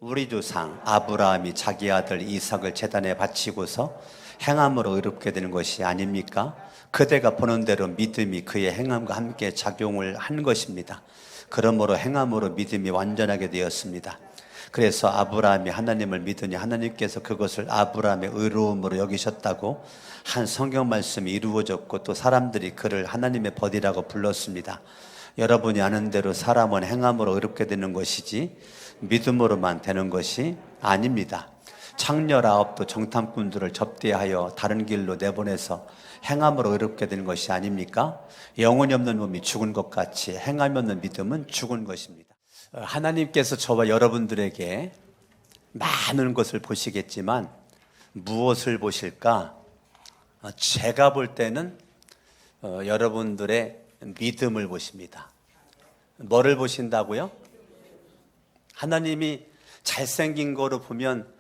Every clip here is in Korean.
우리 조상 아브라함이 자기 아들 이삭을 제단에 바치고서 행함으로 의롭게 되는 것이 아닙니까? 그대가 보는 대로 믿음이 그의 행함과 함께 작용을 한 것입니다. 그러므로 행함으로 믿음이 완전하게 되었습니다. 그래서 아브라함이 하나님을 믿으니 하나님께서 그것을 아브라함의 의로움으로 여기셨다고 한 성경 말씀이 이루어졌고, 또 사람들이 그를 하나님의 벗이라고 불렀습니다. 여러분이 아는 대로 사람은 행함으로 의롭게 되는 것이지 믿음으로만 되는 것이 아닙니다. 창녀 라합도 정탐꾼들을 접대하여 다른 길로 내보내서 행함으로 의롭게 되는 것이 아닙니까? 영혼이 없는 몸이 죽은 것 같이 행함이 없는 믿음은 죽은 것입니다. 하나님께서 저와 여러분들에게 많은 것을 보시겠지만 무엇을 보실까? 제가 볼 때는 여러분들의 믿음을 보십니다. 뭐를 보신다고요? 하나님이 잘생긴 거로 보면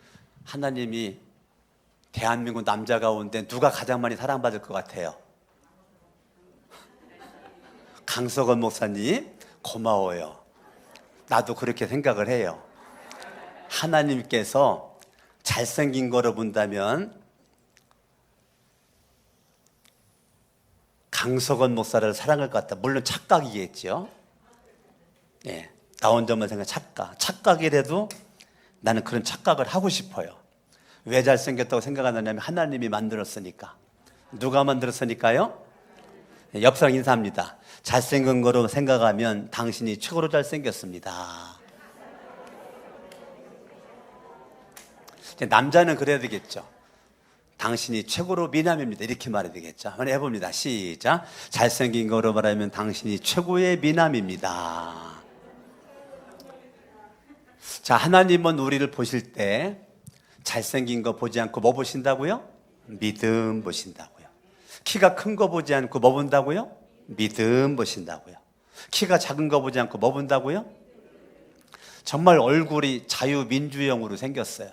하나님이 대한민국 남자 가운데 누가 가장 많이 사랑받을 것 같아요? 강석원 목사님, 고마워요. 나도 그렇게 생각을 해요. 하나님께서 잘생긴 거로 본다면 강석원 목사를 사랑할 것 같다. 물론 착각이겠죠. 예, 나 혼자만 생각 착각이라도 나는 그런 착각을 하고 싶어요. 왜 잘생겼다고 생각하느냐면 하나님이 만들었으니까. 누가 만들었으니까요? 옆 사람 인사합니다. 잘생긴 거로 생각하면 당신이 최고로 잘생겼습니다. 남자는 그래야 되겠죠. 당신이 최고로 미남입니다. 이렇게 말해야 되겠죠. 한번 해봅니다. 시작. 잘생긴 거로 말하면 당신이 최고의 미남입니다. 자, 하나님은 우리를 보실 때 잘생긴 거 보지 않고 뭐 보신다고요? 믿음 보신다고요. 키가 큰 거 보지 않고 뭐 본다고요? 믿음 보신다고요. 키가 작은 거 보지 않고 뭐 본다고요? 정말 얼굴이 자유민주형으로 생겼어요.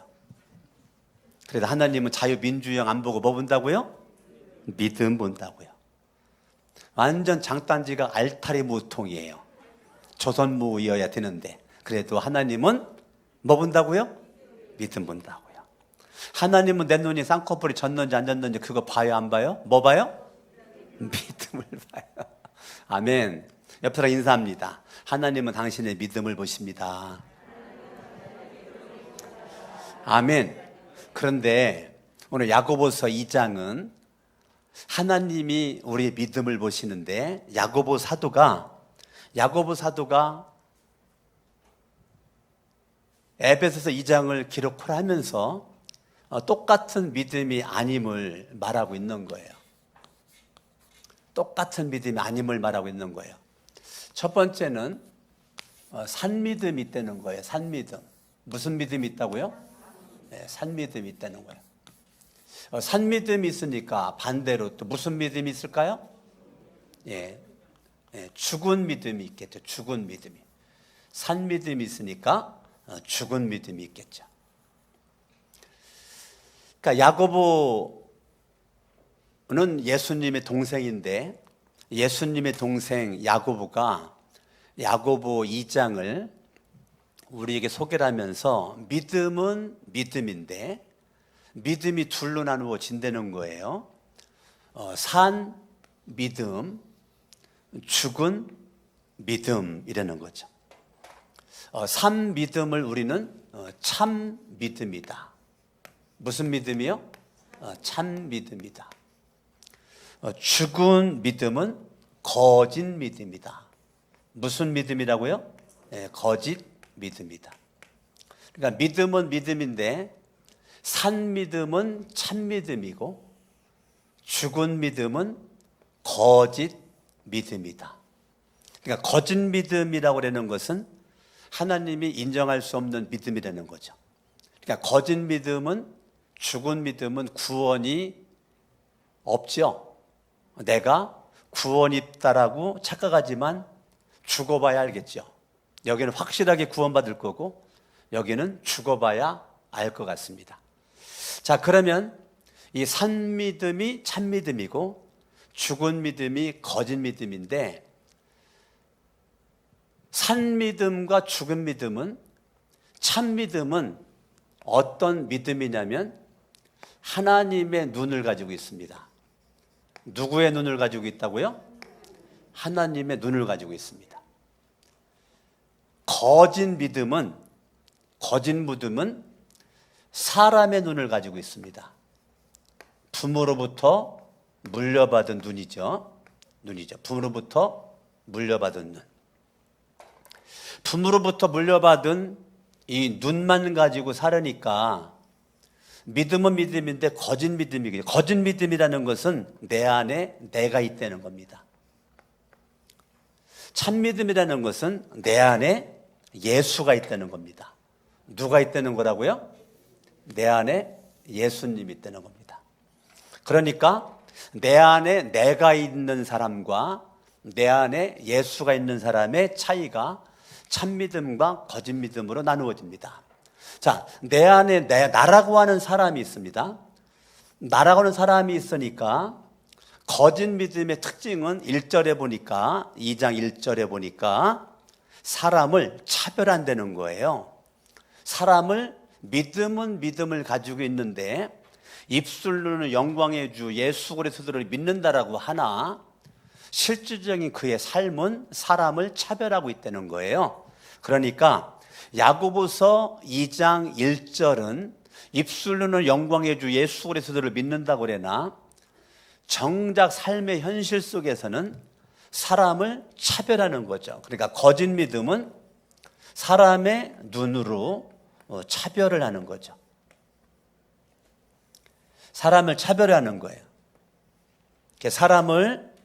그래서 하나님은 자유민주형 안 보고 뭐 본다고요? 믿음 본다고요. 완전 장단지가 알타리 무통이에요. 조선무이어야 되는데 그래도 하나님은 뭐 본다고요? 믿음 본다고요. 하나님은 내 눈이 쌍꺼풀이 졌는지 안 졌는지 그거 봐요 안 봐요? 뭐 봐요? 믿음을 봐요. 아멘. 옆 사람 인사합니다. 하나님은 당신의 믿음을 보십니다. 아멘. 그런데 오늘 야고보서 2장은 하나님이 우리의 믿음을 보시는데 야고보 사도가 에베소서 2장을 기록을 하면서 똑같은 믿음이 아님을 말하고 있는 거예요. 똑같은 믿음이 아님을 말하고 있는 거예요. 첫 번째는 산믿음이 있다는 거예요. 산믿음. 무슨 믿음이 있다고요? 네, 산믿음이 있다는 거예요. 산믿음이 있으니까 반대로 또 무슨 믿음이 있을까요? 예, 죽은 믿음이 있겠죠. 죽은 믿음이. 산믿음이 있으니까 죽은 믿음이 있겠죠. 그러니까 야고보는 예수님의 동생인데 예수님의 동생 야고보가 야고보 2장을 우리에게 소개를 하면서 믿음은 믿음인데 믿음이 둘로 나누어진다는 거예요. 산 믿음, 죽은 믿음이라는 거죠. 산 믿음을 우리는 참 믿음이다. 무슨 믿음이요? 참 믿음이다. 죽은 믿음은 거짓 믿음이다. 무슨 믿음이라고요? 거짓 믿음이다. 그러니까 믿음은 믿음인데 산 믿음은 참 믿음이고 죽은 믿음은 거짓 믿음이다. 그러니까 거짓 믿음이라고 하는 것은 하나님이 인정할 수 없는 믿음이라는 거죠. 그러니까 거짓 믿음은 죽은 믿음은 구원이 없죠. 내가 구원이 있다라고 착각하지만 죽어봐야 알겠죠. 여기는 확실하게 구원받을 거고 여기는 죽어봐야 알 것 같습니다. 자, 그러면 이 산 믿음이 참 믿음이고 죽은 믿음이 거짓 믿음인데 산 믿음과 죽은 믿음은 참 믿음은 어떤 믿음이냐면 하나님의 눈을 가지고 있습니다. 누구의 눈을 가지고 있다고요? 하나님의 눈을 가지고 있습니다. 거짓 믿음은 사람의 눈을 가지고 있습니다. 부모로부터 물려받은 눈이죠. 부모로부터 물려받은 눈. 부모로부터 물려받은 이 눈만 가지고 살으니까 믿음은 믿음인데 거짓 믿음이거든요. 거짓 믿음이라는 것은 내 안에 내가 있다는 겁니다. 참 믿음이라는 것은 내 안에 예수가 있다는 겁니다. 누가 있다는 거라고요? 내 안에 예수님이 있다는 겁니다. 그러니까 내 안에 내가 있는 사람과 내 안에 예수가 있는 사람의 차이가 참 믿음과 거짓 믿음으로 나누어집니다. 자, 내 안에 나라고 하는 사람이 있습니다. 나라고 하는 사람이 있으니까 거짓 믿음의 특징은 1절에 보니까 2장 1절에 보니까 사람을 차별한다는 거예요. 사람을 믿음은 믿음을 가지고 있는데 입술로는 영광의 주 예수 그리스도를 믿는다라고 하나 실질적인 그의 삶은 사람을 차별하고 있다는 거예요. 그러니까 야고보서 2장 1절은 입술로는 영광의 주 예수 그리스도를 믿는다고 그러나 정작 삶의 현실 속에서는 사람을 차별하는 거죠. 그러니까 거짓 믿음은 사람의 눈으로 차별을 하는 거죠. 사람을 차별하는 거예요. 사람을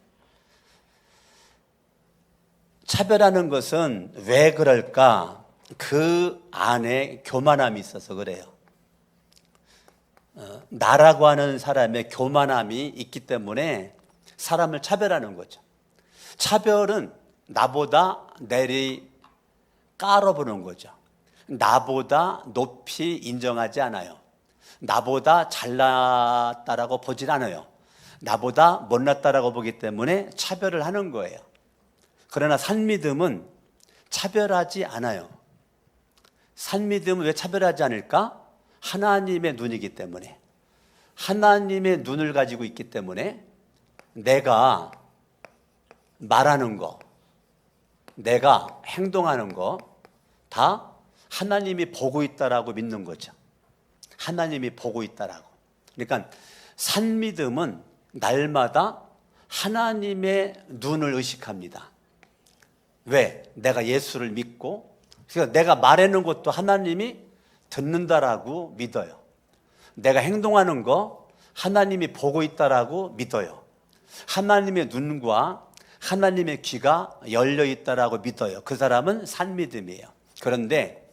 차별하는 것은 왜 그럴까? 그 안에 교만함이 있어서 그래요. 나라고 하는 사람의 교만함이 있기 때문에 사람을 차별하는 거죠. 차별은 나보다 내리 깔아보는 거죠. 나보다 높이 인정하지 않아요. 나보다 잘났다라고 보질 않아요. 나보다 못났다라고 보기 때문에 차별을 하는 거예요. 그러나 산믿음은 차별하지 않아요. 산믿음은 왜 차별하지 않을까? 하나님의 눈이기 때문에, 하나님의 눈을 가지고 있기 때문에 내가 말하는 거, 내가 행동하는 거 다 하나님이 보고 있다라고 믿는 거죠. 하나님이 보고 있다라고. 그러니까 산믿음은 날마다 하나님의 눈을 의식합니다. 왜? 내가 예수를 믿고, 그래서 내가 말하는 것도 하나님이 듣는다라고 믿어요. 내가 행동하는 거 하나님이 보고 있다라고 믿어요. 하나님의 눈과 하나님의 귀가 열려 있다라고 믿어요. 그 사람은 산믿음이에요. 그런데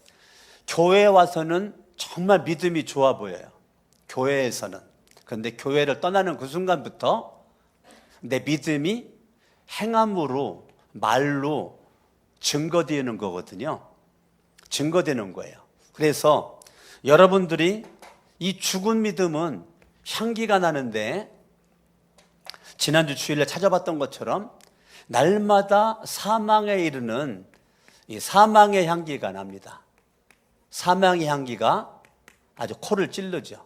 교회에 와서는 정말 믿음이 좋아 보여요. 교회에서는. 그런데 교회를 떠나는 그 순간부터 내 믿음이 행함으로, 말로 증거되는 거거든요. 증거되는 거예요. 그래서 여러분들이 이 죽은 믿음은 향기가 나는데, 지난주 주일에 찾아봤던 것처럼 날마다 사망에 이르는 이 사망의 향기가 납니다. 사망의 향기가 아주 코를 찔르죠.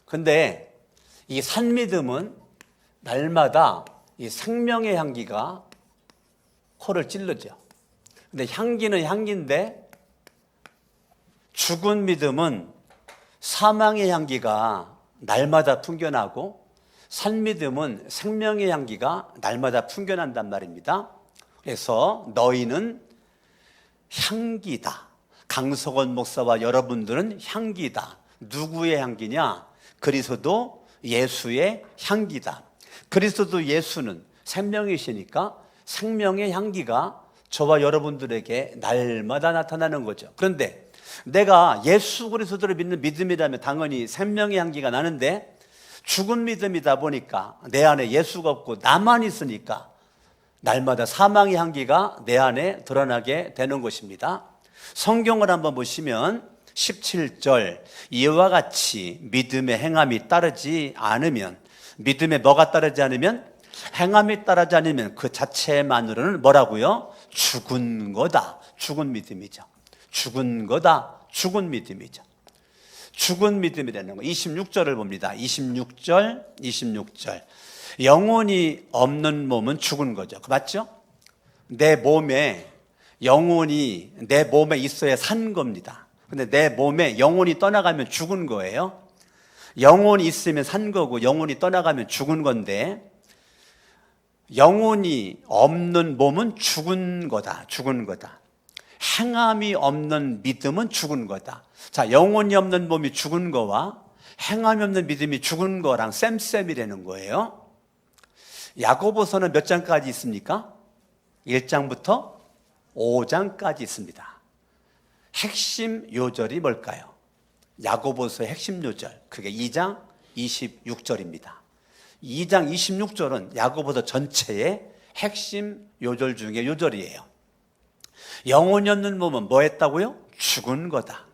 근데 이 산믿음은 날마다 이 생명의 향기가 코를 찔르죠. 근데 향기는 향기인데 죽은 믿음은 사망의 향기가 날마다 풍겨나고 산믿음은 생명의 향기가 날마다 풍겨난단 말입니다. 그래서 너희는 향기다. 강석원 목사와 여러분들은 향기다. 누구의 향기냐? 그리스도 예수의 향기다. 그리스도 예수는 생명이시니까 생명의 향기가 저와 여러분들에게 날마다 나타나는 거죠. 그런데 내가 예수 그리스도를 믿는 믿음이라면 당연히 생명의 향기가 나는데 죽은 믿음이다 보니까 내 안에 예수가 없고 나만 있으니까 날마다 사망의 향기가 내 안에 드러나게 되는 것입니다. 성경을 한번 보시면 17절, 이와 같이 믿음의 행함이 따르지 않으면, 믿음에 뭐가 따르지 않으면? 행함이 따르지 않으면 그 자체만으로는 뭐라고요? 죽은 거다. 죽은 믿음이죠. 죽은 거다. 죽은 믿음이죠. 죽은 믿음이라는 거. 26절을 봅니다. 26절. 영혼이 없는 몸은 죽은 거죠. 맞죠? 내 몸에 영혼이 내 몸에 있어야 산 겁니다. 근데 내 몸에 영혼이 떠나가면 죽은 거예요. 영혼이 있으면 산 거고 영혼이 떠나가면 죽은 건데, 영혼이 없는 몸은 죽은 거다. 죽은 거다. 행함이 없는 믿음은 죽은 거다. 자, 영혼이 없는 몸이 죽은 거와 행함이 없는 믿음이 죽은 거랑 쌤쌤이라는 거예요. 야고보서는 몇 장까지 있습니까? 1장부터 5장까지 있습니다. 핵심 요절이 뭘까요? 야고보서의 핵심 요절, 그게 2장 26절입니다. 2장 26절은 야고보서 전체의 핵심 요절 중에 요절이에요. 영혼이 없는 몸은 뭐 했다고요? 죽은 거다.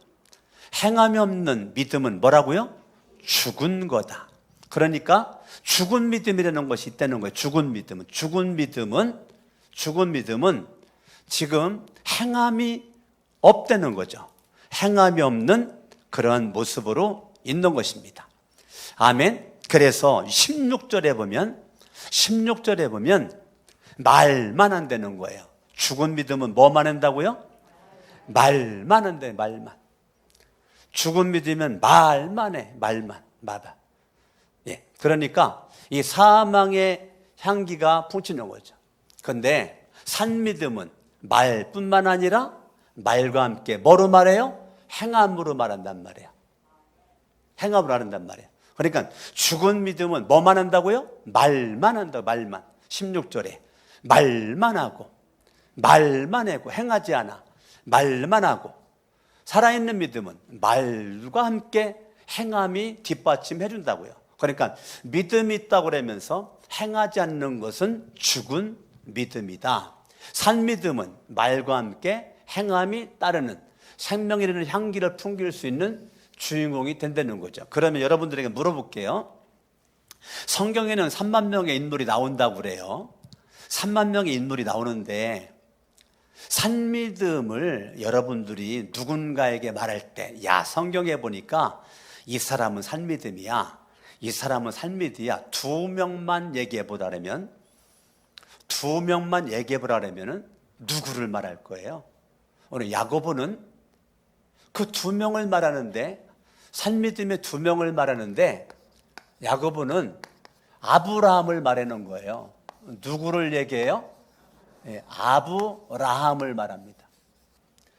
행함이 없는 믿음은 뭐라고요? 죽은 거다. 그러니까 죽은 믿음이라는 것이 있다는 거예요. 죽은 믿음은 지금 행함이 없다는 거죠. 행함이 없는 그런 모습으로 있는 것입니다. 아멘. 그래서 16절에 보면 말만 한다는 거예요. 죽은 믿음은 뭐만 한다고요? 말만 한대, 말만. 죽은 믿으면 말만 해, 말만. 예. 그러니까 이 사망의 향기가 풍치는 거죠. 그런데 산 믿음은 말뿐만 아니라 말과 함께 뭐로 말해요? 행함으로 말한단 말이에요. 행함으로 말한단 말이에요. 그러니까 죽은 믿음은 뭐만 한다고요? 말만 한다고, 말만. 16절에 말만 하고 행하지 않아. 말만 하고. 살아있는 믿음은 말과 함께 행함이 뒷받침해 준다고요. 그러니까 믿음이 있다고 그러면서 행하지 않는 것은 죽은 믿음이다. 산 믿음은 말과 함께 행함이 따르는 생명이라는 향기를 풍길 수 있는 주인공이 된다는 거죠. 그러면 여러분들에게 물어볼게요. 성경에는 3만 명의 인물이 나온다고 그래요. 3만 명의 인물이 나오는데 산 믿음을 여러분들이 누군가에게 말할 때, 야, 성경에 보니까 이 사람은 산 믿음이야, 이 사람은 산 믿음이야, 두 명만 얘기해 보라면 누구를 말할 거예요? 오늘 야고보는 그 두 명을 말하는데, 산 믿음의 두 명을 말하는데, 야고보는 아브라함을 말하는 거예요. 누구를 얘기해요? 아브라함을 말합니다.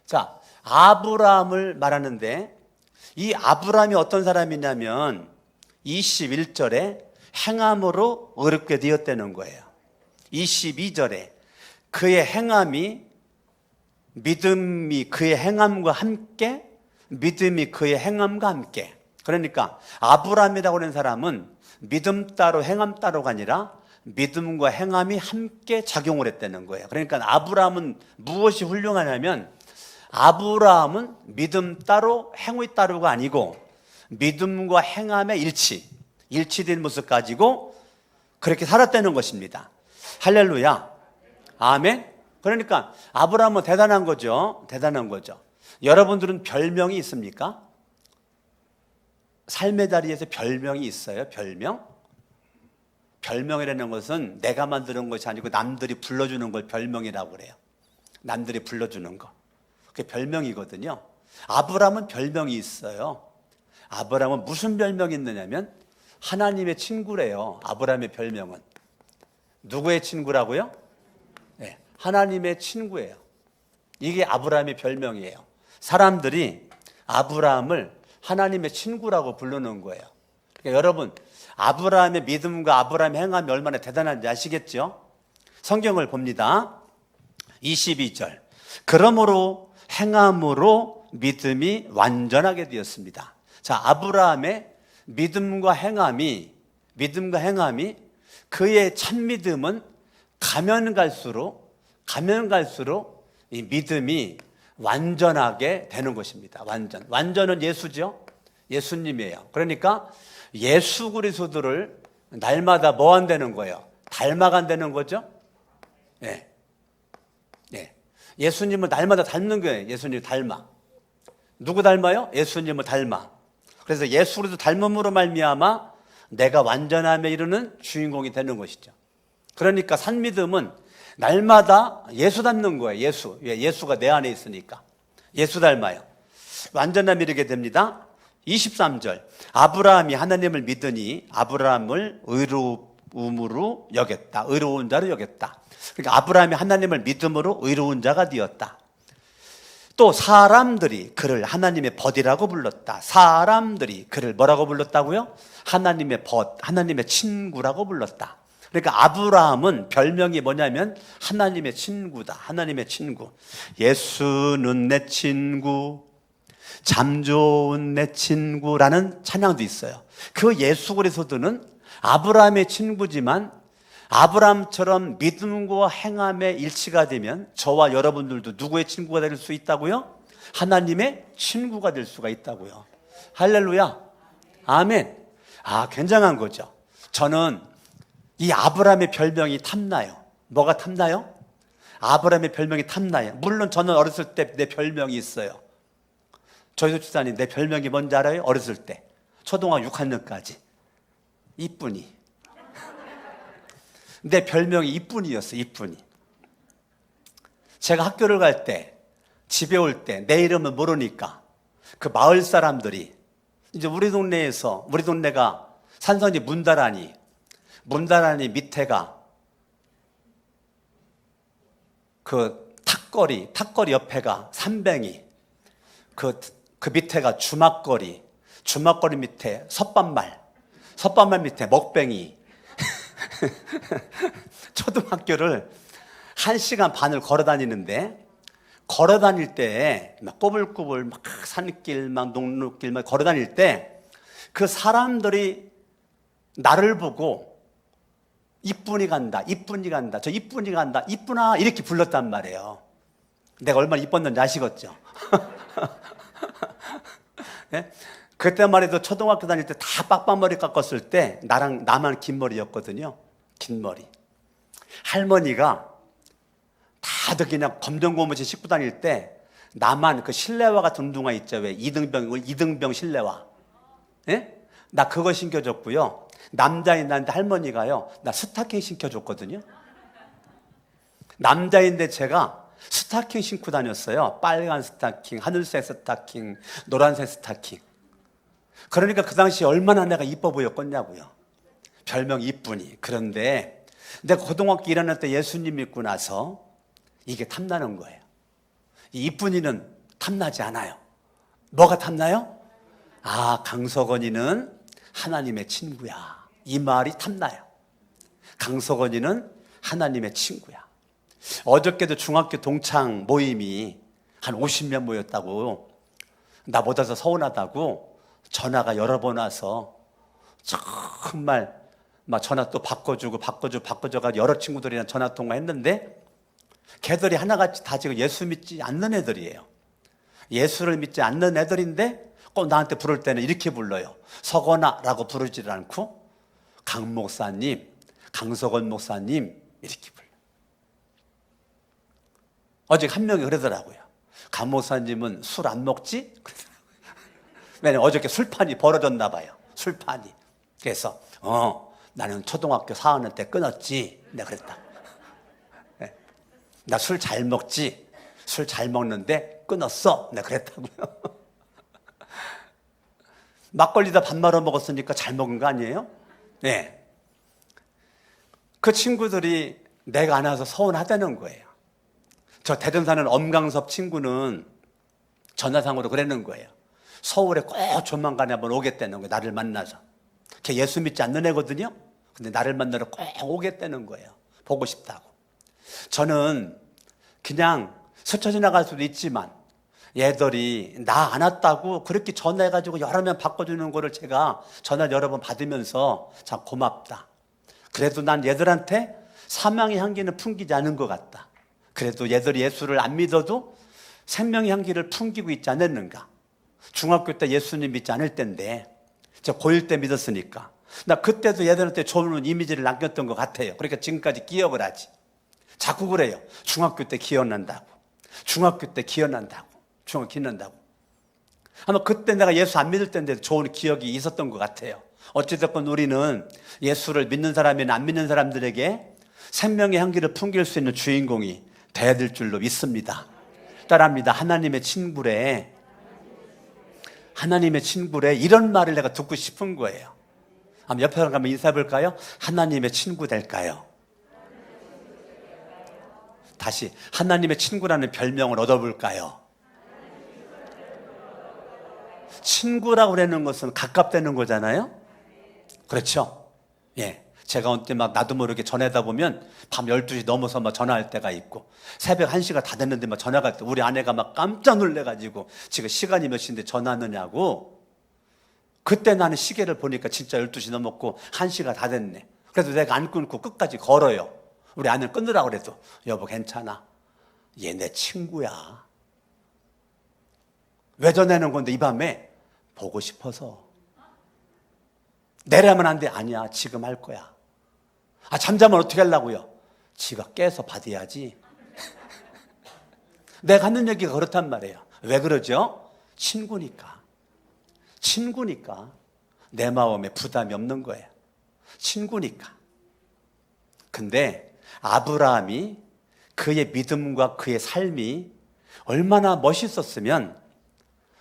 자, 아브라함을 말하는데 이 아브라함이 어떤 사람이냐면 21절에 행함으로 의롭게 되었다는 거예요. 22절에 그의 행함이 믿음이 그의 행함과 함께, 믿음이 그의 행함과 함께. 그러니까 아브라함이라고 하는 사람은 믿음 따로 행함 따로가 아니라 믿음과 행함이 함께 작용을 했다는 거예요. 그러니까 아브라함은 무엇이 훌륭하냐면, 아브라함은 믿음 따로 행위 따로가 아니고 믿음과 행함의 일치된 모습 가지고 그렇게 살았다는 것입니다. 할렐루야. 아멘. 그러니까 아브라함은 대단한 거죠. 여러분들은 별명이 있습니까? 삶의 자리에서 별명이 있어요? 별명이라는 것은 내가 만드는 것이 아니고 남들이 불러주는 걸 별명이라고 그래요. 남들이 불러주는 거. 그게 별명이거든요. 아브라함은 별명이 있어요. 아브라함은 무슨 별명이 있느냐면 하나님의 친구래요. 아브라함의 별명은. 누구의 친구라고요? 네, 하나님의 친구예요. 이게 아브라함의 별명이에요. 사람들이 아브라함을 하나님의 친구라고 부르는 거예요. 그러니까 여러분, 아브라함의 믿음과 아브라함의 행함이 얼마나 대단한지 아시겠죠? 성경을 봅니다. 22절. 그러므로 행함으로 믿음이 완전하게 되었습니다. 자, 아브라함의 믿음과 행함이 그의 참 믿음은 가면 갈수록 이 믿음이 완전하게 되는 것입니다. 완전은 예수죠. 예수님이에요. 그러니까 예수 그리스도를 날마다 뭐 한다는 거예요? 닮아간다는 거죠. 예수님을 날마다 닮는 거예요. 예수님 닮아. 누구 닮아요? 예수님을 닮아. 그래서 예수 그리스도 닮음으로 말미암아 내가 완전함에 이르는 주인공이 되는 것이죠. 그러니까 산믿음은 날마다 예수 닮는 거예요. 예수. 예수가 내 안에 있으니까. 예수 닮아요. 완전함에 이르게 됩니다. 23절. 아브라함이 하나님을 믿으니 아브라함을 의로움으로 여겼다. 의로운 자로 여겼다. 그러니까 아브라함이 하나님을 믿음으로 의로운 자가 되었다. 또 사람들이 그를 하나님의 벗이라고 불렀다. 사람들이 그를 뭐라고 불렀다고요? 하나님의 벗, 하나님의 친구라고 불렀다. 그러니까 아브라함은 별명이 뭐냐면 하나님의 친구다. 하나님의 친구. 예수는 내 친구, 참 좋은 내 친구라는 찬양도 있어요. 그 예수 그리스도는 아브라함의 친구지만 아브라함처럼 믿음과 행함에 일치가 되면 저와 여러분들도 누구의 친구가 될 수 있다고요? 하나님의 친구가 될 수가 있다고요. 할렐루야. 아멘. 굉장한 거죠. 저는 이 아브라함의 별명이 탐나요. 뭐가 탐나요? 아브라함의 별명이 탐나요. 물론 저는 어렸을 때 내 별명이 있어요. 조희수 집사님, 내 별명이 뭔지 알아요? 어렸을 때 초등학교 6학년까지 이쁜이. 내 별명이 이쁜이였어요. 이쁜이. 제가 학교를 갈 때, 집에 올 때 내 이름을 모르니까 그 마을 사람들이 이제 우리 동네가 산선이 문다라니 밑에가 그 탁거리 옆에가 삼뱅이, 그 밑에가 주막거리 밑에 섭반말 밑에 먹뱅이. 초등학교를 1시간 반을 걸어 다니는데, 걸어 다닐 때 막 꼬불꼬불 막 산길 막 녹록길 막 걸어 다닐 때 그 사람들이 나를 보고 이쁜이 간다, 저 이쁜이 간다, 이쁜아 이렇게 불렀단 말이에요. 내가 얼마나 이뻤는지 아시겠죠? 네? 그때만 해도 초등학교 다닐 때 다 빡빡머리 깎았을 때 나만 긴 머리였거든요. 긴 머리. 할머니가 다들 그냥 검정 고무신 신고 다닐 때 나만 그 실내화 같은 운동화 있죠. 왜 이등병 실내화. 예? 나 그거 신겨줬고요. 남자인데 할머니가요, 나 스타킹 신겨줬거든요. 남자인데 제가 스타킹 신고 다녔어요. 빨간 스타킹, 하늘색 스타킹, 노란색 스타킹. 그러니까 그 당시 얼마나 내가 이뻐 보였겠냐고요. 별명 이쁜이. 그런데 내가 고등학교 1학년 때 예수님 믿고 나서 이게 탐나는 거예요. 이 이쁜이는 탐나지 않아요. 뭐가 탐나요? 강석원이는 하나님의 친구야. 이 말이 탐나요. 강석원이는 하나님의 친구야. 어저께도 중학교 동창 모임이 한 50명 모였다고, 나보다 더 서운하다고 전화가 여러 번 와서 정말 막 전화 또 바꿔줘가 여러 친구들이랑 전화 통화했는데, 걔들이 하나같이 다 지금 예수 믿지 않는 애들이에요. 예수를 믿지 않는 애들인데 꼭 나한테 부를 때는 이렇게 불러요. 석원아라고 부르지를 않고 강 목사님, 강석원 목사님 이렇게 불러요. 어제 한 명이 그러더라고요. 강 목사님은 술 안 먹지? 왜냐면 어저께 술판이 벌어졌나 봐요. 술판이. 그래서 나는 초등학교 4학년 때 끊었지. 내가 그랬다. 나 술 잘 먹지. 술 잘 먹는데 끊었어. 내가 그랬다고요. 막걸리다 밥 말아 먹었으니까 잘 먹은 거 아니에요? 네. 그 친구들이 내가 안 와서 서운하다는 거예요. 저 대전 사는 엄강섭 친구는 전화상으로 그랬는 거예요. 서울에 꼭 조만간에 한번 오겠다는 거예요. 나를 만나서. 걔 예수 믿지 않는 애거든요. 근데 나를 만나러 꼭 오겠다는 거예요. 보고 싶다고. 저는 그냥 스쳐 지나갈 수도 있지만 얘들이 나 안 왔다고 그렇게 전화해가지고 여러 명 바꿔주는 거를 제가 전화 여러 번 받으면서 참 고맙다. 그래도 난 얘들한테 사망의 향기는 풍기지 않은 것 같다. 그래도 얘들이 예수를 안 믿어도 생명의 향기를 풍기고 있지 않았는가. 중학교 때 예수님 믿지 않을 때인데 저 고1 때 믿었으니까 나 그때도 얘들한테 좋은 이미지를 남겼던 것 같아요. 그러니까 지금까지 기억을 하지. 자꾸 그래요. 중학교 때 기억난다고. 중학교 때 기억난다고. 중학교 기억난다고. 아마 그때 내가 예수 안 믿을 때인데 좋은 기억이 있었던 것 같아요. 어찌됐건 우리는 예수를 믿는 사람이나 안 믿는 사람들에게 생명의 향기를 풍길 수 있는 주인공이 돼야 될 줄로 믿습니다. 따라합니다. 하나님의 친구래 이런 말을 내가 듣고 싶은 거예요. 한번 옆에 사람 가면 인사해 볼까요? 하나님의 친구 될까요? 다시 하나님의 친구라는 별명을 얻어볼까요? 친구라고 그러는 것은 가깝다는 거잖아요. 그렇죠? 예. 제가 어느 때 막 나도 모르게 전화하다 보면 밤 12시 넘어서 막 전화할 때가 있고 새벽 1시가 다 됐는데 막 전화가 할 때 우리 아내가 막 깜짝 놀래가지고 지금 시간이 몇 시인데 전화하느냐고. 그때 나는 시계를 보니까 진짜 12시 넘었고 1시가 다 됐네. 그래도 내가 안 끊고 끝까지 걸어요. 우리 아내는 끊으라고 그래도 여보 괜찮아. 얘 내 친구야. 왜 전화하는 건데 이 밤에? 보고 싶어서. 내려면 안 돼. 아니야 지금 할 거야. 아 잠자면 어떻게 하려고요? 지가 깨서 받아야지. 내가 하는 얘기가 그렇단 말이에요. 왜 그러죠? 친구니까 내 마음에 부담이 없는 거예요. 친구니까. 근데 아브라함이 그의 믿음과 그의 삶이 얼마나 멋있었으면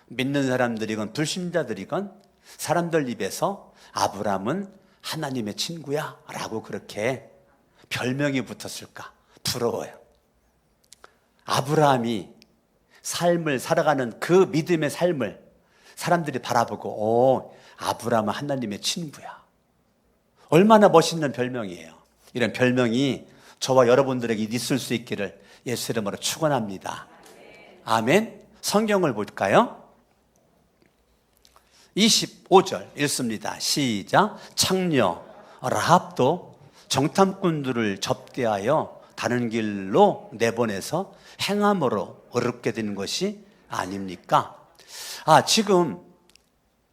믿는 사람들이건 불신자들이건 사람들 입에서 아브라함은 하나님의 친구야 라고 그렇게 별명이 붙었을까? 부러워요. 아브라함이 삶을 살아가는 그 믿음의 삶을 사람들이 바라보고 아브라함은 하나님의 친구야. 얼마나 멋있는 별명이에요. 이런 별명이 저와 여러분들에게 있을 수 있기를 예수 이름으로 축원합니다. 아멘. 성경을 볼까요? 25절 읽습니다. 시작. 창녀 라합도 정탐꾼들을 접대하여 다른 길로 내보내서 행함으로 어렵게 된 것이 아닙니까? 지금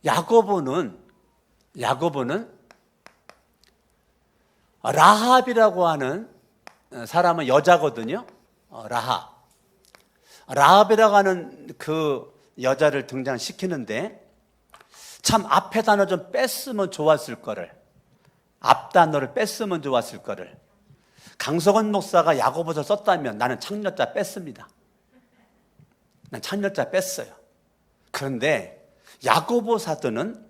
야고보는 라합이라고 하는 사람은 여자거든요. 라합이라고 하는 그 여자를 등장시키는데 참 앞에 단어 좀 뺐으면 좋았을 거를, 앞 단어를 뺐으면 좋았을 거를 강석원 목사가 야고보서 썼다면 나는 창녀자 뺐습니다. 난 창녀자 뺐어요. 그런데 야고보 사도는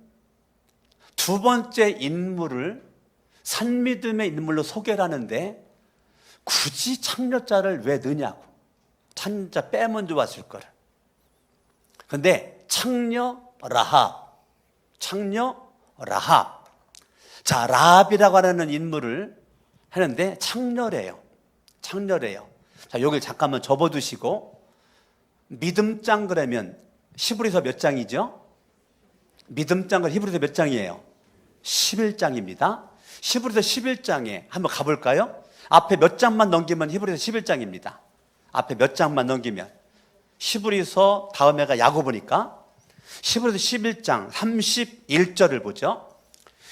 두 번째 인물을 산미듬의 인물로 소개를 하는데 굳이 창녀자를 왜 넣냐고. 창녀자 빼면 좋았을 거를. 그런데 창녀 라합. 자, 라합이라고 하는 인물을 하는데 창녀래요. 자, 여기를 잠깐만 접어두시고 믿음장 그러면 히브리서 몇 장이죠? 믿음장 그 히브리서 몇 장이에요? 11장입니다. 히브리서 11장에 한번 가볼까요? 앞에 몇 장만 넘기면 히브리서 11장입니다. 앞에 몇 장만 넘기면 히브리서 다음에가 야고보니까 히브리서 11장 31절을 보죠.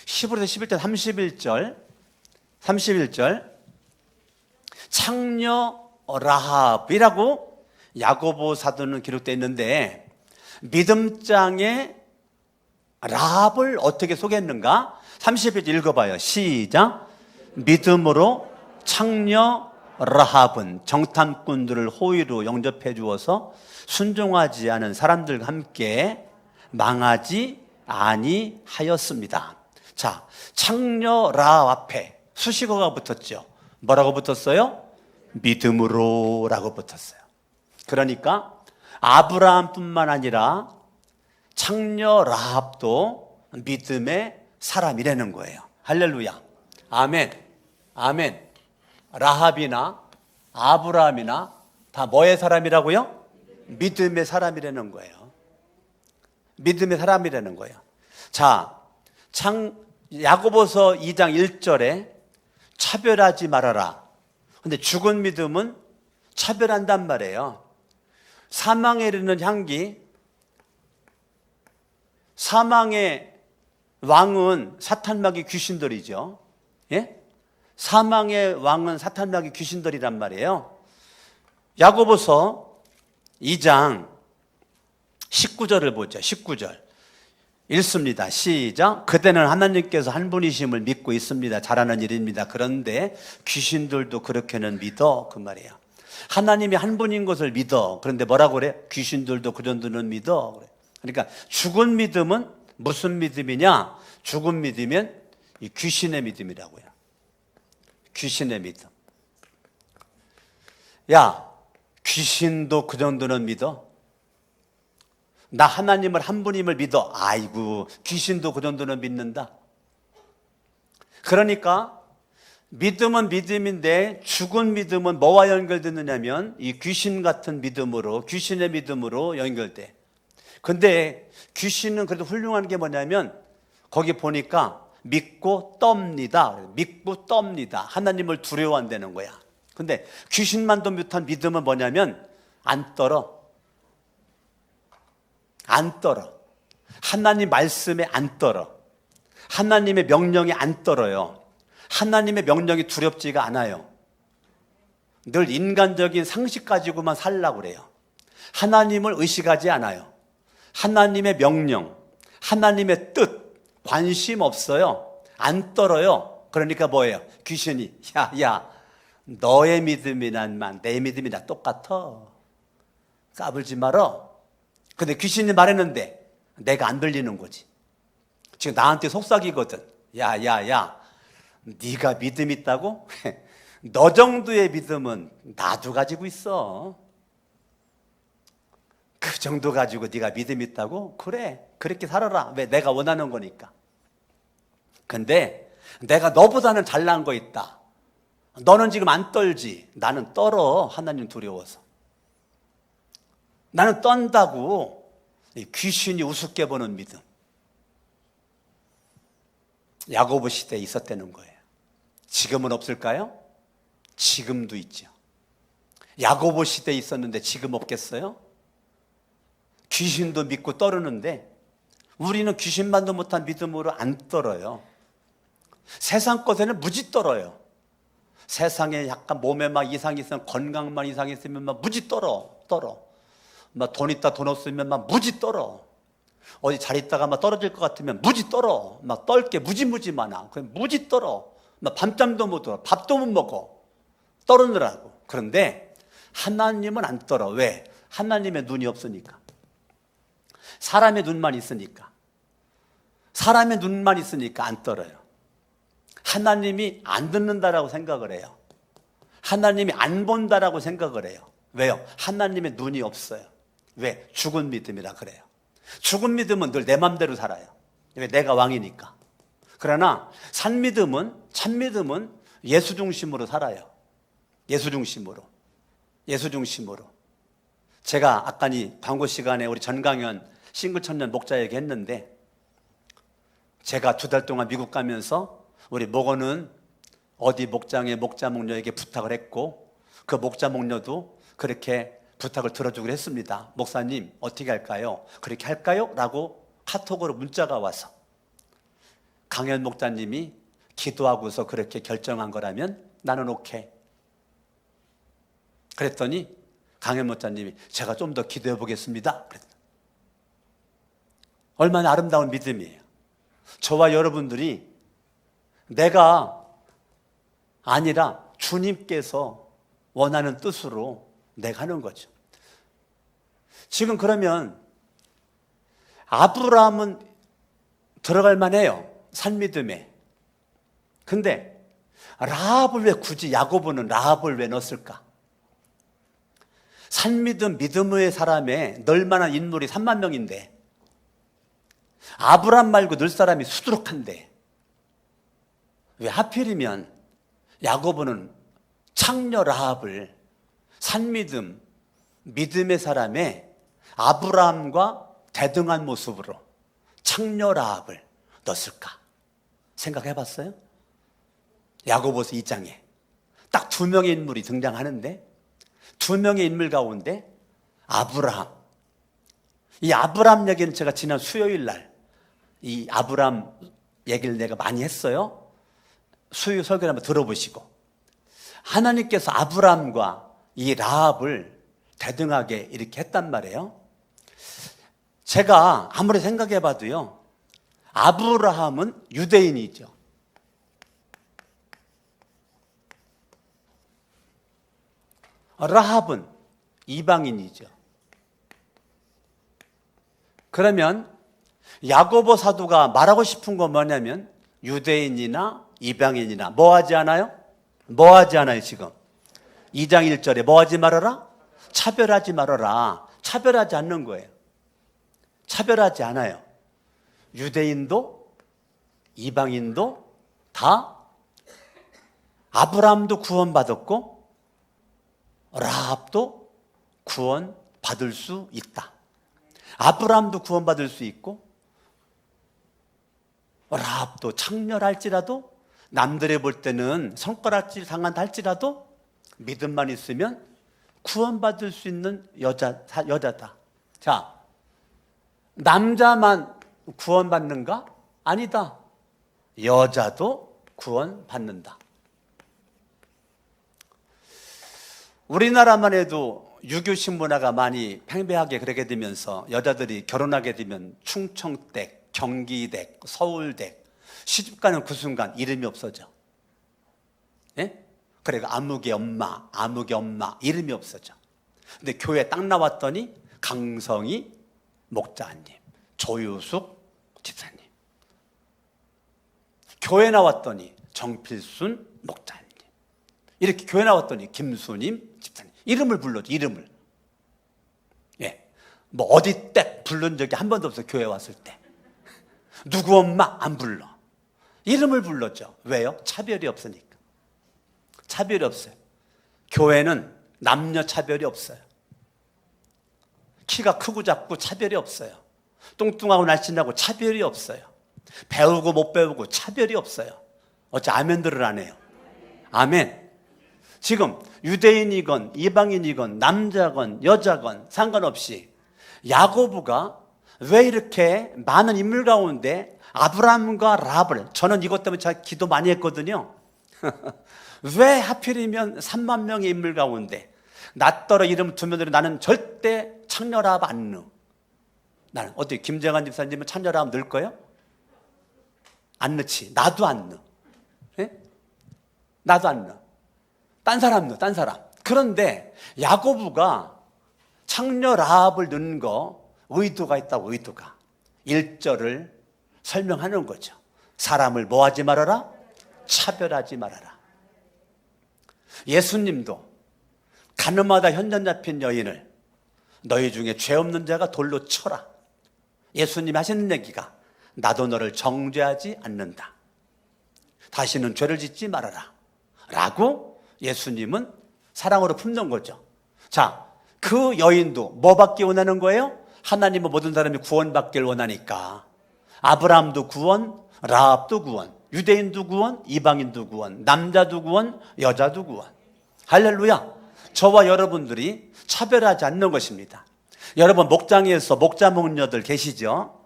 히브리서 11장 31절 창녀 라합이라고 야고보 사도는 기록되어 있는데 믿음장에 라합을 어떻게 소개했는가? 31절 읽어봐요. 시작. 믿음으로 창녀 라합은 정탐꾼들을 호의로 영접해 주어서 순종하지 않은 사람들과 함께 망하지 아니하였습니다. 자, 창녀 라합 앞에 수식어가 붙었죠. 뭐라고 붙었어요? 믿음으로 라고 붙었어요. 그러니까 아브라함뿐만 아니라 창녀 라합도 믿음의 사람이라는 거예요. 할렐루야. 아멘. 라합이나 아브라함이나 다 뭐의 사람이라고요? 믿음의 사람이라는 거예요. 자, 야고보서 2장 1절에 차별하지 말아라. 근데 죽은 믿음은 차별한단 말이에요. 사망에 이르는 향기, 사망의 왕은 사탄마귀 귀신들이죠. 예? 사망의 왕은 사탄마귀 귀신들이란 말이에요. 야고보서 2장 19절을 보죠. 19절 읽습니다. 시작. 그대는 하나님께서 한 분이심을 믿고 있습니다. 잘하는 일입니다. 그런데 귀신들도 그렇게는 믿어, 그 말이에요. 하나님이 한 분인 것을 믿어. 그런데 뭐라고 그래? 귀신들도 그 정도는 믿어. 그래. 그러니까 죽은 믿음은 무슨 믿음이냐? 죽은 믿으면 이 귀신의 믿음이라고요. 귀신의 믿음. 야, 귀신도 그 정도는 믿어? 나 하나님을 한 분임을 믿어. 아이고, 귀신도 그 정도는 믿는다. 그러니까 믿음은 믿음인데 죽은 믿음은 뭐와 연결되느냐면 이 귀신 같은 믿음으로, 귀신의 믿음으로 연결돼. 근데 귀신은 그래도 훌륭한 게 뭐냐면 거기 보니까 믿고 떱니다. 믿고 떱니다. 하나님을 두려워한다는 거야. 근데 귀신만도 못한 믿음은 뭐냐면 안 떨어. 안 떨어. 하나님 말씀에 안 떨어. 하나님의 명령에 안 떨어요. 하나님의 명령이 두렵지가 않아요. 늘 인간적인 상식 가지고만 살려고 그래요. 하나님을 의식하지 않아요. 하나님의 명령, 하나님의 뜻, 관심 없어요. 안 떨어요. 그러니까 뭐예요? 귀신이 야 너의 믿음이나 내 믿음이나 똑같아. 까불지 말어. 근데 귀신이 말했는데 내가 안 들리는 거지. 지금 나한테 속삭이거든. 야 네가 믿음 있다고? 너 정도의 믿음은 나도 가지고 있어. 그 정도 가지고 네가 믿음 있다고? 그래, 그렇게 살아라. 왜? 내가 원하는 거니까. 근데 내가 너보다는 잘난 거 있다. 너는 지금 안 떨지. 나는 떨어. 하나님 두려워서. 나는 떤다고. 귀신이 우습게 보는 믿음. 야고보 시대에 있었다는 거예요. 지금은 없을까요? 지금도 있죠. 야고보 시대에 있었는데 지금 없겠어요? 귀신도 믿고 떨었는데 우리는 귀신만도 못한 믿음으로 안 떨어요. 세상 것에는 무지 떨어요. 세상에 약간 몸에 막 이상이 있으면, 건강만 이상이 있으면 막 무지 떨어. 막 돈 있다 돈 없으면 막 무지 떨어. 어디 잘 있다가 막 떨어질 것 같으면 무지 떨어. 막 떨 게 무지 많아. 그냥 무지 떨어. 막 밤잠도 못 들어. 밥도 못 먹어. 떨어느라고. 그런데 하나님은 안 떨어. 왜? 하나님의 눈이 없으니까. 사람의 눈만 있으니까. 사람의 눈만 있으니까 안 떨어요. 하나님이 안 듣는다라고 생각을 해요. 하나님이 안 본다라고 생각을 해요. 왜요? 하나님의 눈이 없어요. 왜? 죽은 믿음이라 그래요. 죽은 믿음은 늘 내 맘대로 살아요. 왜? 내가 왕이니까. 그러나 산 믿음은, 참 믿음은 예수 중심으로 살아요. 예수 중심으로. 제가 아까 이 광고 시간에 우리 전강현 싱글 청년 목자에게 했는데, 제가 2달 동안 미국 가면서 우리 목원은 어디 목장의 목자 목녀에게 부탁을 했고, 그 목자 목녀도 그렇게 부탁을 들어주기로 했습니다. 목사님 어떻게 할까요? 그렇게 할까요? 라고 카톡으로 문자가 와서, 강현 목자님이 기도하고서 그렇게 결정한 거라면 나는 오케이. 그랬더니 강현 목자님이 제가 좀 더 기도해 보겠습니다. 얼마나 아름다운 믿음이에요. 저와 여러분들이 내가 아니라 주님께서 원하는 뜻으로 내가 하는 거죠. 지금 그러면 아브라함은 들어갈 만해요. 산믿음에. 근데 라합을 왜 굳이, 야고보는 라합을 왜 넣었을까? 산믿음, 믿음의 사람에 넣을 만한 인물이 3만 명인데 아브라함 말고 넣을 사람이 수두룩한데 왜 하필이면 야고보는 창녀 라합을 산믿음, 믿음의 사람에 아브라함과 대등한 모습으로 창녀 라합을 넣었을까? 생각해 봤어요? 야고보서 2장에 딱 2명의 인물이 등장하는데 2명의 인물 가운데 아브라함, 이 아브라함 얘기는 제가 지난 수요일 날 이 아브라함 얘기를 내가 많이 했어요. 수요 설교를 한번 들어보시고, 하나님께서 아브라함과 이 라합을 대등하게 이렇게 했단 말이에요. 제가 아무리 생각해 봐도요, 아브라함은 유대인이죠. 라합은 이방인이죠. 그러면 야고보 사도가 말하고 싶은 건 뭐냐면 유대인이나 이방인이나 뭐 하지 않아요? 뭐 하지 않아요 지금? 2장 1절에 뭐 하지 말아라? 차별하지 말아라. 차별하지 않는 거예요. 차별하지 않아요. 유대인도 이방인도 다 아브라함도 구원받았고 라합도 구원받을 수 있다. 아브라함도 구원받을 수 있고 라합도 창렬할지라도 남들이 볼 때는 손가락질 당한다 할지라도 믿음만 있으면 구원받을 수 있는 여자다. 자, 남자만 구원받는가? 아니다. 여자도 구원받는다. 우리나라만 해도 유교식 문화가 많이 팽배하게 그렇게 되면서 여자들이 결혼하게 되면 충청댁, 경기댁, 서울댁 시집가는 그 순간 이름이 없어져. 예? 그래 아무개 엄마 이름이 없어져. 근데 교회 딱 나왔더니 강성희 목사님, 조유숙 집사님. 교회 나왔더니 정필순 목사님. 이렇게 교회 나왔더니 김수님 집사님. 이름을 불러줘, 이름을. 예. 뭐 어디 때 부른 적이 한 번도 없어, 교회 왔을 때. 누구 엄마 안 불러. 이름을 불렀죠. 왜요? 차별이 없으니까. 차별이 없어요. 교회는 남녀 차별이 없어요. 키가 크고 작고 차별이 없어요. 뚱뚱하고 날씬하고 차별이 없어요. 배우고 못 배우고 차별이 없어요. 어째 아멘들을 안 해요? 아멘. 지금 유대인이건 이방인이건 남자건 여자건 상관없이 야고보가 왜 이렇게 많은 인물 가운데 아브라함과 라합을, 저는 이것 때문에 제가 기도 많이 했거든요. 왜 하필이면 3만 명의 인물 가운데 낯더러 이름 두면으로 나는 절대 창렬하고 안 넣어. 나는 어떻게 김재관 집사님은 창렬하고 넣을 거예요? 안 넣지. 나도 안 넣어. 예? 나도 안 넣어. 딴 사람 넣어, 딴 사람. 그런데 야고보가 창렬하합을 넣은 거 의도가 있다고, 의도가. 1절을 설명하는 거죠. 사람을 뭐 하지 말아라? 차별하지 말아라. 예수님도 가늠하다 현장 잡힌 여인을 너희 중에 죄 없는 자가 돌로 쳐라. 예수님이 하시는 얘기가 나도 너를 정죄하지 않는다. 다시는 죄를 짓지 말아라. 라고 예수님은 사랑으로 품는 거죠. 자, 그 여인도 뭐 받기 원하는 거예요? 하나님은 모든 사람이 구원받기를 원하니까 아브라함도 구원, 라합도 구원, 유대인도 구원, 이방인도 구원, 남자도 구원, 여자도 구원. 할렐루야. 저와 여러분들이 차별하지 않는 것입니다. 여러분 목장에서 목자 목녀들 계시죠?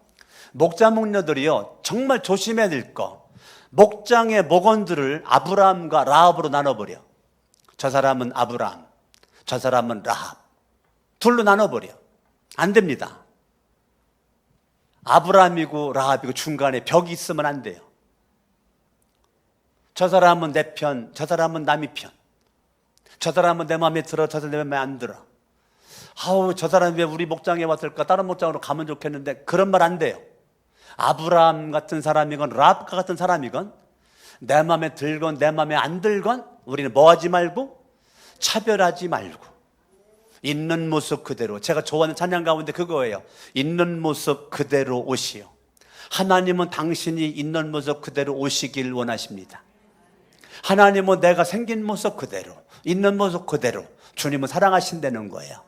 목자 목녀들이요 정말 조심해야 될 거. 목장의 목원들을 아브라함과 라합으로 나눠버려. 저 사람은 아브라함, 저 사람은 라합. 둘로 나눠버려. 안 됩니다. 아브라함이고 라합이고 중간에 벽이 있으면 안 돼요. 저 사람은 내 편, 저 사람은 남의 편. 저 사람은 내 마음에 들어, 저 사람은 내 마음에 안 들어. 아우, 저 사람이 왜 우리 목장에 왔을까? 다른 목장으로 가면 좋겠는데 그런 말 안 돼요. 아브라함 같은 사람이건 라합 같은 사람이건 내 마음에 들건 내 마음에 안 들건 우리는 뭐 하지 말고 차별하지 말고 있는 모습 그대로. 제가 좋아하는 찬양 가운데 그거예요. 있는 모습 그대로 오시오. 하나님은 당신이 있는 모습 그대로 오시길 원하십니다. 하나님은 내가 생긴 모습 그대로, 있는 모습 그대로 주님은 사랑하신다는 거예요.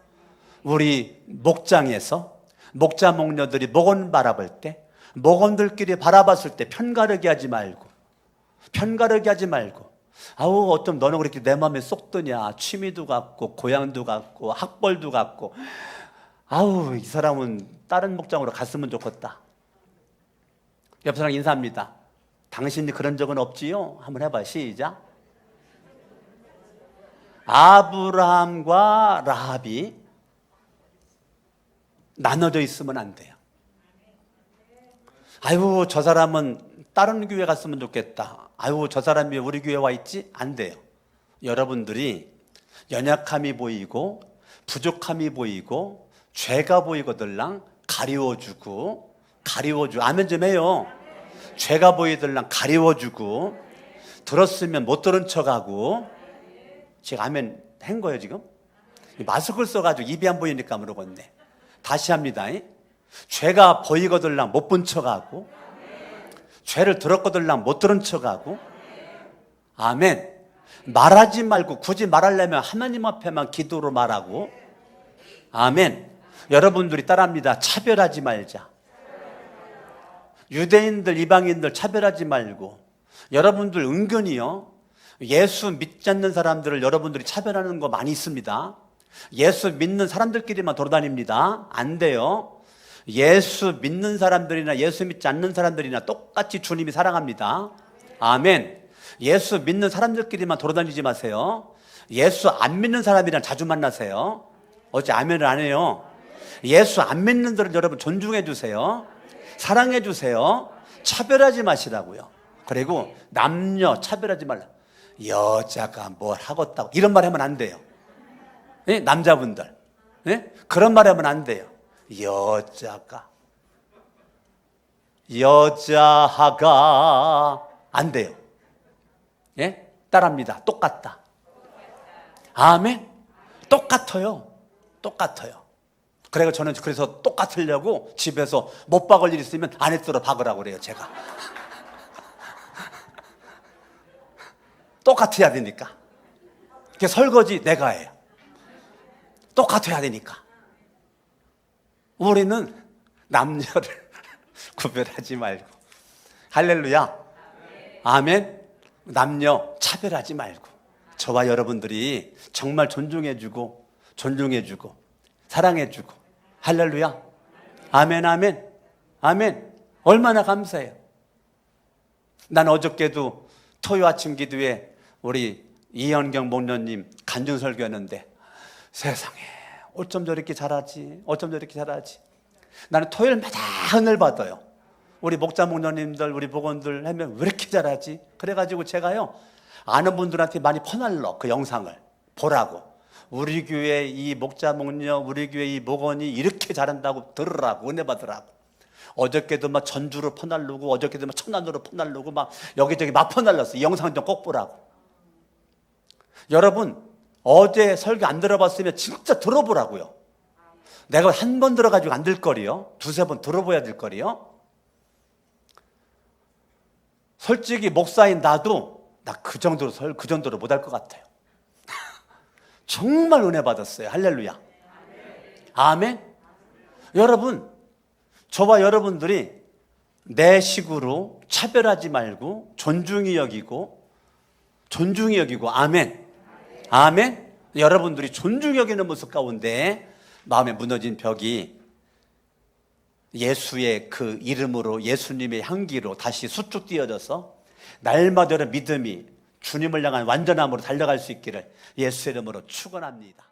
우리 목장에서 목자 목녀들이 목원 바라볼 때, 목원들끼리 바라봤을 때 편가르기 하지 말고, 아우 어쩜 너는 그렇게 내 마음에 쏙 드냐. 취미도 같고 고향도 같고 학벌도 같고, 아우 이 사람은 다른 목장으로 갔으면 좋겠다. 옆 사람 인사합니다. 당신이 그런 적은 없지요? 한번 해봐. 시작. 아브라함과 라합이 나눠져 있으면 안 돼요. 아유, 저 사람은 다른 교회 갔으면 좋겠다. 아유, 저 사람이 우리 교회 와 있지? 안 돼요. 여러분들이 연약함이 보이고 부족함이 보이고 죄가 보이거들랑 가리워주고 아멘 좀 해요. 죄가 보이들랑 가리워주고 들었으면 못 들은 척하고. 지금 아멘 한 거예요 지금? 마스크를 써가지고 입이 안 보이니까 모르겠네. 다시 합니다. 죄가 보이거들랑 못 본 척하고 죄를 들었거들랑 못 들은 척하고. 아멘. 말하지 말고 굳이 말하려면 하나님 앞에만 기도로 말하고. 아멘. 여러분들이 따라합니다. 차별하지 말자. 유대인들 이방인들 차별하지 말고. 여러분들 은근히요 예수 믿지 않는 사람들을 여러분들이 차별하는 거 많이 있습니다. 예수 믿는 사람들끼리만 돌아다닙니다. 안 돼요. 예수 믿는 사람들이나 예수 믿지 않는 사람들이나 똑같이 주님이 사랑합니다. 아멘. 예수 믿는 사람들끼리만 돌아다니지 마세요. 예수 안 믿는 사람이랑 자주 만나세요. 어째 아멘을 안 해요. 예수 안 믿는 들은 여러분 존중해 주세요. 사랑해 주세요. 차별하지 마시라고요. 그리고 남녀 차별하지 말라. 여자가 뭘 하겠다고 이런 말 하면 안 돼요. 네? 남자분들 네? 그런 말 하면 안 돼요. 여자가 안 돼요. 예? 따라합니다. 똑같다. 아멘. 똑같아요. 저는 그래서 똑같으려고 집에서 못 박을 일 있으면 안에 들어 박으라고 그래요. 제가 똑같아야 되니까. 이렇게 설거지 내가 해요. 똑같아야 되니까. 우리는 남녀를 구별하지 말고. 할렐루야. 아멘. 남녀 차별하지 말고 저와 여러분들이 정말 존중해주고 사랑해주고. 할렐루야. 아멘. 얼마나 감사해요. 난 어저께도 토요 아침 기도에 우리 이현경 목련님 간증 설교했는데 세상에 어쩜 저렇게 잘하지. 나는 토요일마다 은혜를 받아요. 우리 목자 목련님들 우리 목원들 하면 왜 이렇게 잘하지? 그래가지고 제가요 아는 분들한테 많이 퍼날러 그 영상을 보라고. 우리 교회 이 목자 목련 우리 교회 이 목원이 이렇게 잘한다고 들으라고 은혜 받으라고. 어저께도 막 전주로 퍼날르고 어저께도 막 천안으로 퍼날르고 막 여기저기 막 퍼날랐어. 이 영상 좀 꼭 보라고. 여러분 어제 설교 안 들어봤으면 진짜 들어보라고요. 내가 한 번 들어가지고 안 될 거리요. 두세 번 들어봐야 될 거리요. 솔직히 목사인 나도 나 그 정도로 못할 것 같아요. 정말 은혜 받았어요. 할렐루야. 아멘. 여러분 저와 여러분들이 내 식으로 차별하지 말고 존중히 여기고 아멘. 여러분들이 존중히 여기는 모습 가운데 마음에 무너진 벽이 예수의 그 이름으로 예수님의 향기로 다시 수축 띄어져서 날마다 믿음이 주님을 향한 완전함으로 달려갈 수 있기를 예수의 이름으로 축원합니다.